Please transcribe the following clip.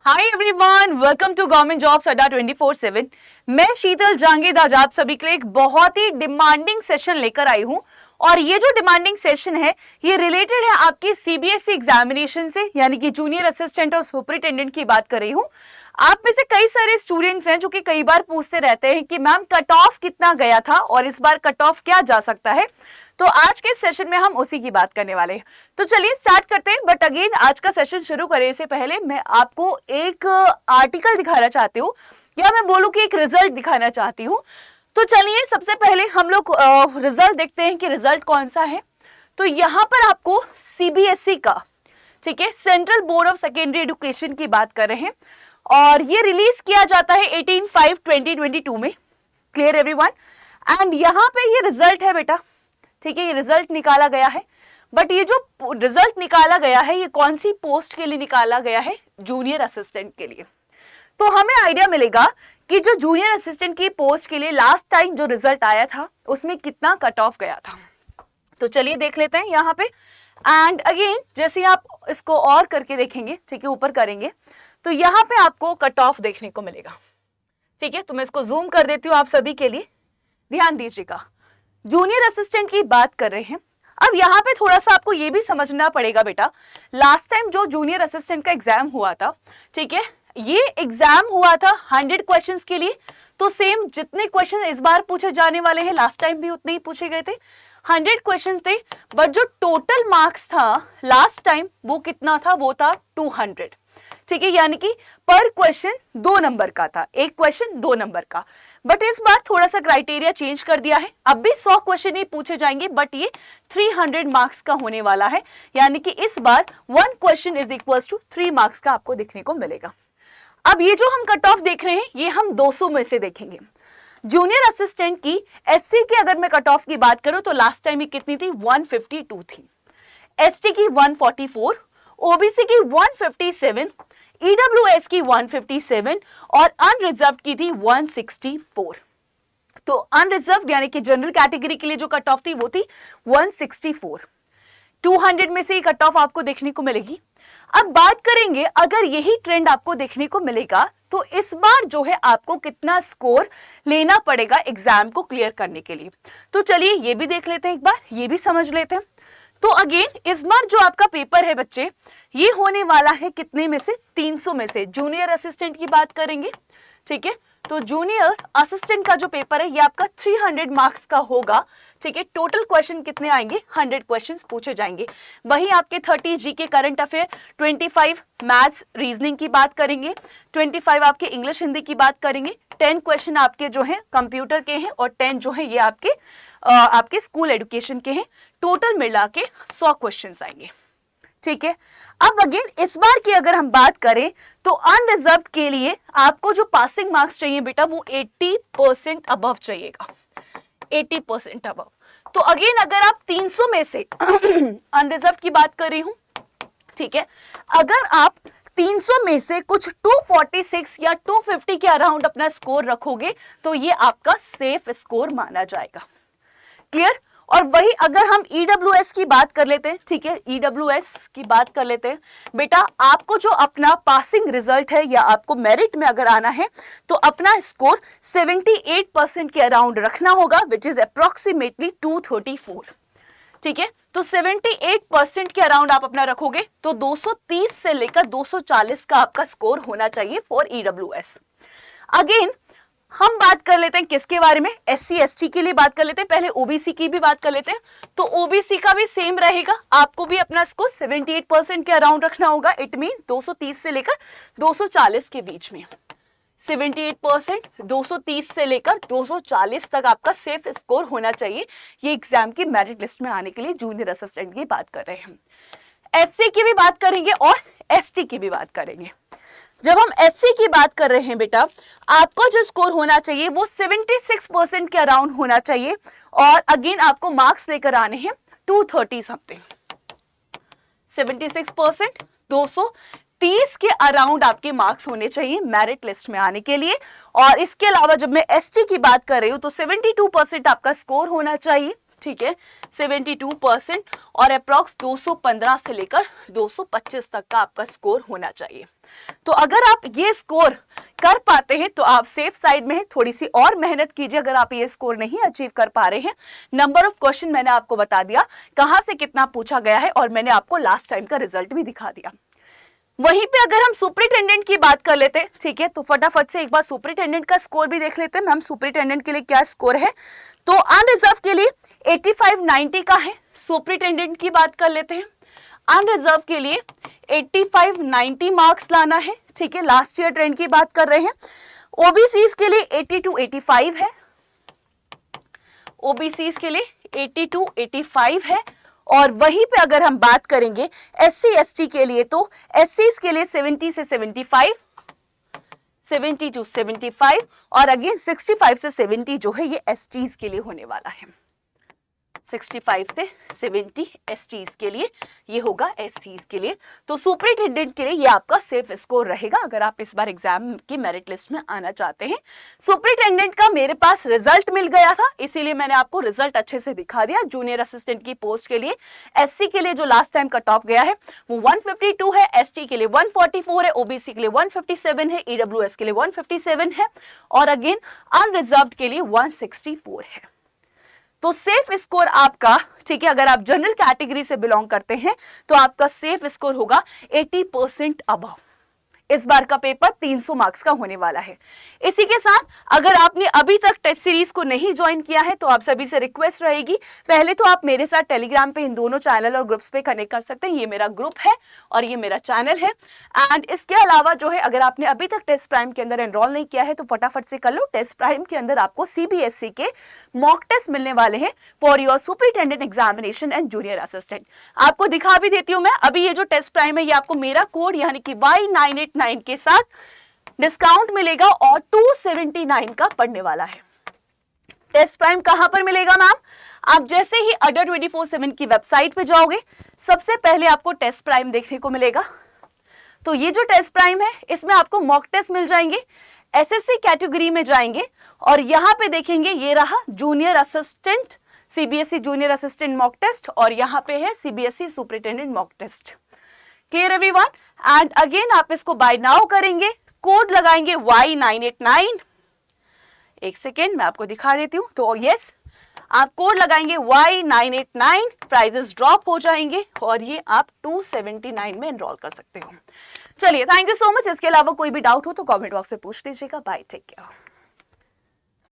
Hi everyone, welcome to government jobs Adda 24/7। मैं शीतल जांगीद आज आप सभी के लिए एक बहुत ही डिमांडिंग सेशन लेकर आई हूं और ये जो डिमांडिंग सेशन है ये रिलेटेड है आपकी सीबीएसई एग्जामिनेशन से, यानी कि जूनियर असिस्टेंट और सुपरिटेंडेंट की बात कर रही हूं। आप में से कई सारे स्टूडेंट्स हैं जो कि कई बार पूछते रहते हैं कि मैम कट ऑफ कितना गया था और इस बार कट ऑफ क्या जा सकता है। तो आज के सेशन में हम उसी की बात करने वाले हैं। तो चलिए स्टार्ट करते हैं। बट अगेन आज का सेशन शुरू करने से पहले मैं आपको एक आर्टिकल दिखाना चाहती हूँ, या मैं बोलूँ कि एक रिजल्ट दिखाना चाहती हूँ। तो चलिए सबसे पहले हम लोग रिजल्ट देखते हैं कि रिजल्ट कौन सा है। तो यहाँ पर आपको सीबीएसई का, ठीक है, central board of secondary education की बात कर रहे हैं और ये रिलीज किया जाता है 18/5/2022 में। Clear everyone? एंड यहाँ पे ये रिजल्ट है बेटा, ठीक है, ये रिजल्ट निकाला गया है। बट ये जो रिजल्ट निकाला गया है ये कौन सी पोस्ट के लिए निकाला गया है? जूनियर असिस्टेंट के लिए। तो हमें आइडिया मिलेगा कि जो जूनियर असिस्टेंट की पोस्ट के लिए लास्ट टाइम जो रिजल्ट आया था उसमें कितना कट ऑफ गया था। तो चलिए देख लेते हैं यहाँ पे। एंड अगेन जैसे आप इसको और करके देखेंगे, ठीक है, ऊपर करेंगे तो यहाँ पे आपको कट ऑफ देखने को मिलेगा। ठीक है, तो मैं इसको जूम कर देती हूँ आप सभी के लिए, ध्यान दीजिएगा। जूनियर असिस्टेंट की बात कर रहे हैं। अब यहाँ पे थोड़ा सा आपको ये भी समझना पड़ेगा बेटा, लास्ट टाइम जो जूनियर असिस्टेंट का एग्जाम हुआ था, ठीक है, ये एग्जाम हुआ था 100 क्वेश्चंस के लिए। तो सेम जितने क्वेश्चन इस बार पूछे जाने वाले हैं लास्ट टाइम भी उतने ही पूछे गए थे, 100 क्वेश्चन थे। बट जो टोटल मार्क्स था लास्ट टाइम वो कितना था? वो था 200। ठीक है, यानी कि पर क्वेश्चन 2 नंबर का था, एक क्वेश्चन 2 नंबर का। बट इस बार थोड़ा सा क्राइटेरिया चेंज कर दिया है। अब भी 100 क्वेश्चन ही पूछे जाएंगे बट ये 300 मार्क्स का होने वाला है, यानी कि इस बार 1 question is equals to 3 marks का आपको देखने को मिलेगा। अब ये जो हम कट ऑफ देख रहे हैं ये हम 200 में से देखेंगे। जूनियर असिस्टेंट की एससी की अगर मैं कट ऑफ की बात करूं तो लास्ट टाइम ये कितनी थी? 152 थी। एसटी की 144, ओबीसी की 157, ईडब्ल्यूएस की 157 और अनरिजर्व की थी 164। तो अनरिजर्व यानी कि जनरल कैटेगरी के लिए जो कट ऑफ थी वो थी 164। 200 में से ही कट ऑफ आपको देखने को मिलेगी। अब बात करेंगे, अगर यही ट्रेंड आपको देखने को मिलेगा तो इस बार जो है आपको कितना स्कोर लेना पड़ेगा एग्जाम को क्लियर करने के लिए। तो चलिए ये भी देख लेते हैं, एक बार ये भी समझ लेते हैं। तो अगेन इस बार जो आपका पेपर है बच्चे, ये होने वाला है कितने में से? 300 में से। जूनियर असिस्टेंट की बात करेंगे, ठीक है, तो जूनियर असिस्टेंट का जो पेपर है ये आपका 300 मार्क्स का होगा। ठीक है, टोटल क्वेश्चन कितने आएंगे? 100 क्वेश्चंस पूछे जाएंगे। वहीं आपके 30 GK current affair, 25 maths reasoning की बात करेंगे, 25 आपके इंग्लिश हिंदी की बात करेंगे, 10 क्वेश्चन आपके जो हैं कंप्यूटर के हैं और 10 जो है ये आपके स्कूल एजुकेशन के हैं। टोटल मिला के 100 क्वेश्चन आएंगे। ठीक है, अब अगेन इस बार की अगर हम बात करें तो अनरिजर्व के लिए आपको जो पासिंग मार्क्स चाहिए बेटा वो 80% अबव चाहिएगा, 80% अबव। तो अगेन अगर आप 300 में से अनरिजर्व की बात कर रही हूं, ठीक है, अगर आप 300 में से कुछ 246 या 250 के अराउंड अपना स्कोर रखोगे तो ये आपका सेफ स्कोर माना जाएगा। क्लियर? और वही अगर हम ईडब्ल्यूएस की बात कर लेते हैं, ठीक है, ईडब्ल्यूएस की बात कर लेते हैं बेटा, आपको जो अपना पासिंग रिजल्ट है या आपको मेरिट में अगर आना है तो अपना स्कोर 78% के अराउंड रखना होगा, विच इज अप्रोक्सीमेटली 234। ठीक है, तो 78% के अराउंड आप अपना रखोगे तो 230 से लेकर 240 का आपका स्कोर होना चाहिए फॉर ईडब्ल्यूएस। अगेन हम बात कर लेते हैं किसके बारे में? एससी एसटी के लिए बात कर लेते हैं, पहले ओबीसी की भी बात कर लेते हैं। तो ओबीसी का भी सेम रहेगा, आपको भी अपना स्कोर 78% के अराउंड रखना होगा। इट मीन 230 से लेकर 240 के बीच में। 78%, 230 से लेकर 240 तक आपका सेफ स्कोर होना चाहिए। ये एग्जाम की मेरिट लिस्ट में आने के लिए जूनियर असिस्टेंट की बात कर रहे हैं। एससी की भी बात करेंगे और एसटी की भी बात करेंगे। जब हम एससी की बात कर रहे हैं बेटा, आपका जो स्कोर होना चाहिए वो 76% के अराउंड होना चाहिए और अगेन आपको मार्क्स लेकर आने हैं 230 समथिंग। 76%, 230 के अराउंड आपके मार्क्स होने चाहिए मेरिट लिस्ट में आने के लिए। और इसके अलावा जब मैं एसटी की बात कर रही हूं तो 72% आपका स्कोर होना चाहिए। ठीक है 72% और अप्रॉक्स 215 से लेकर 225 तक का आपका स्कोर होना चाहिए। तो अगर आप ये स्कोर कर पाते हैं तो आप सेफ साइड में हैं। थोड़ी सी और मेहनत कीजिए अगर आप ये स्कोर नहीं अचीव कर पा रहे हैं। नंबर ऑफ क्वेश्चन मैंने आपको बता दिया, कहां से कितना पूछा गया है, और मैंने आपको लास्ट टाइम का रिजल्ट भी दिखा दिया। वहीं पे अगर हम सुपरिटेंडेंट की बात कर लेते हैं, ठीक है, तो फटाफट से एक बार सुपरिटेंडेंट का स्कोर भी देख लेते हैं। मैम सुपरिटेंडेंट के लिए क्या स्कोर है? तो अनरिजर्व के लिए 85-90 का है। सुपरिटेंडेंट की बात कर लेते हैं, अनरिजर्व के लिए 85-90 मार्क्स लाना है, ठीक है, लास्ट ईयर ट्रेंड की बात कर रहे हैं। ओबीसीज के लिए 80-85 है, ओबीसीज के लिए 80-85 है। और वहीं पे अगर हम बात करेंगे एससी एसटी के लिए, तो एससी के लिए 70 से 75, 70 to 75, और अगेन 65 से 70 जो है ये एसटीज के लिए होने वाला है। 65 से 70 एसटीज के लिए ये होगा, एससीज के लिए। तो सुपरिटेंडेंट के लिए ये आपका सेफ स्कोर रहेगा अगर आप इस बार एग्जाम की मेरिट लिस्ट में आना चाहते हैं। सुपरिटेंडेंट का मेरे पास रिजल्ट मिल गया था, इसीलिए मैंने आपको रिजल्ट अच्छे से दिखा दिया। जूनियर असिस्टेंट की पोस्ट के लिए एससी के लिए जो लास्ट टाइम कट ऑफ गया है वो 152 है, एसटी के लिए 144 है, ओबीसी के लिए 157 है, ईडब्ल्यूएस के लिए 157 है, और अगेन अनरिजर्व्ड के लिए 164 है। तो सेफ स्कोर आपका, ठीक है, अगर आप जनरल कैटेगरी से बिलोंग करते हैं तो आपका सेफ स्कोर होगा 80% अबव। इस बार का पेपर 300 मार्क्स का होने वाला है। इसी के साथ अगर आपने अभी तक टेस्ट सीरीज को नहीं ज्वाइन किया है तो आप सभी से रिक्वेस्ट रहेगी, पहले तो आप मेरे साथ टेलीग्राम पे इन दोनों चैनल और ग्रुप्स पे कनेक्ट कर सकते हैं। ये मेरा ग्रुप है और ये मेरा चैनल है। एंड इसके अलावा जो है, अगर आपने अभी तक टेस्ट प्राइम के अंदर एनरोल नहीं किया है तो फटाफट से कर लो। टेस्ट प्राइम के अंदर आपको सीबीएसई के मॉक टेस्ट मिलने वाले हैं for your superintendent examination and junior assistant. आपको दिखा भी देती हूँ मैं, अभी ये जो टेस्ट प्राइम है ये आपको मेरा कोड यानी कि Y989 के साथ डिस्काउंट मिलेगा और 279 का पड़ने वाला है। टेस्ट प्राइम कहां पर मिलेगा मैम? आप जैसे ही अडा 24/7 की वेबसाइट पे जाओगे सबसे पहले आपको टेस्ट प्राइम देखने को मिलेगा। तो ये जो टेस्ट प्राइम है इसमें आपको मॉक टेस्ट मिल जाएंगे, एसएससी कैटेगरी में जाएंगे और यहां पे देखेंगे ये रहा junior assistant, CBSE junior assistant mock test, और यहां पे है CBSE superintendent mock test. Clear everyone? And again आप इसको बाय नाउ करेंगे, कोड लगाएंगे Y989। एक सेकेंड मैं आपको दिखा देती हूं। तो यस, आप कोड लगाएंगे Y989, प्राइजेस ड्रॉप हो जाएंगे और ये आप 279 में एनरोल कर सकते हो। चलिए, थैंक यू सो मच। इसके अलावा कोई भी डाउट हो तो कमेंट बॉक्स में पूछ लीजिएगा। Bye, take care.